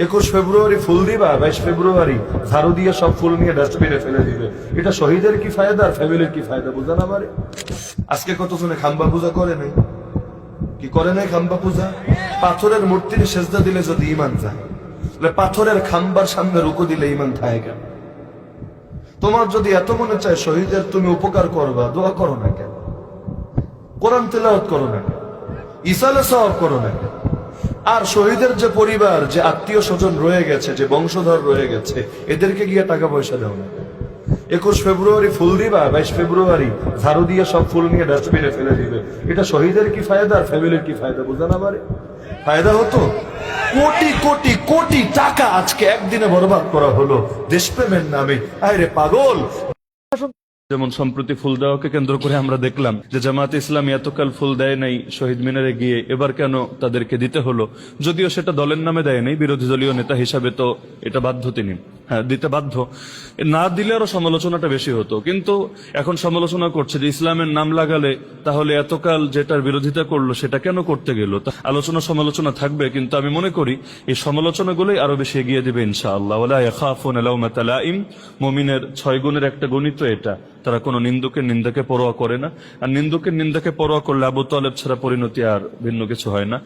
21 ফেব্রুয়ারি ফুল দিবা, 22 ফেব্রুয়ারি ঝাড়ু দিয়ে সব ফুল নিয়ে ডাস্টবিনে ফেলে দিবে। এটা শহীদের কি ফায়দা আর ফ্যামিলির কি ফায়দা বুঝা না আমারে? আজকে কতজনে খাম্বা পূজা করে নাই? কি করে নাই খাম্বা পূজা? পাথরের মূর্তির সেজদা দিলে যদি ঈমান যায়, তাহলে পাথরের খাম্বার সামনে রুকু দিলে ঈমান থাকে কেন? তোমার যদি এত মনে চায় শহীদের তুমি উপকার করবা, দোয়া করো না কেন? কোরআন তেলাওয়াত করো না কেন? ইসালে সওয়াব করো না কেন? আর শহীদের যে পরিবার, যে আত্মীয় স্বজন রয়ে গেছে, যে বংশধর রয়ে গেছে, এদেরকে গিয়ে টাকা পয়সা দাও না। 21 ফেব্রুয়ারি ফুল দিবা, 22 ফেব্রুয়ারি ঝাড়ু দিয়ে সব ফুল নিয়ে ডাস্টবিনে ফেলে দিবে। এটা শহীদের কি ফায়দা আর ফ্যামিলির কি ফায়দা বুঝা না আমারে? ফায়দা হতো কোটি কোটি কোটি টাকা আজকে একদিনে বরবাদ করা হলো দেশপ্রেমের নামে। আরে পাগল। যেমন সম্প্রতি ফুল দেওয়াকে কেন্দ্র করে আমরা দেখলাম যে জামায়াতে ইসলামী এতকাল ফুল দেয় নাই শহীদ মিনারে গিয়ে, এবার কেন তাদেরকে দিতে হলো? যদিও সেটা দলের নামে দেয় নাই, বিরোধী দলীয় নেতা হিসাবে তো এটা বাধ্য তিনি, হ্যাঁ দিতে বাধ্য। না দিলে আরো সমালোচনাটা বেশি হতো, কিন্তু এখন সমালোচনা করছে যে ইসলামের নাম লাগালে তাহলে এতকাল যেটার বিরোধিতা করলো সেটা কেন করতে গেল। আলোচনা সমালোচনা থাকবে, কিন্তু আমি মনে করি এই সমালোচনাগুলোই আরো বেশি এগিয়ে দেবে ইনশাআল্লাহ। ওয়ালা ইয়াখাফুনা লাওমাতা লাইম, মুমিনের 6 গুণের একটা গণিত এটা। তারা কোনো নিন্দুকের নিন্দাকে পরোয়া করে না, আর নিন্দুকের নিন্দাকে পরোয়া করলে আবু তালেব ছাড়া পরিণতি আর ভিন্ন কিছু হয় না।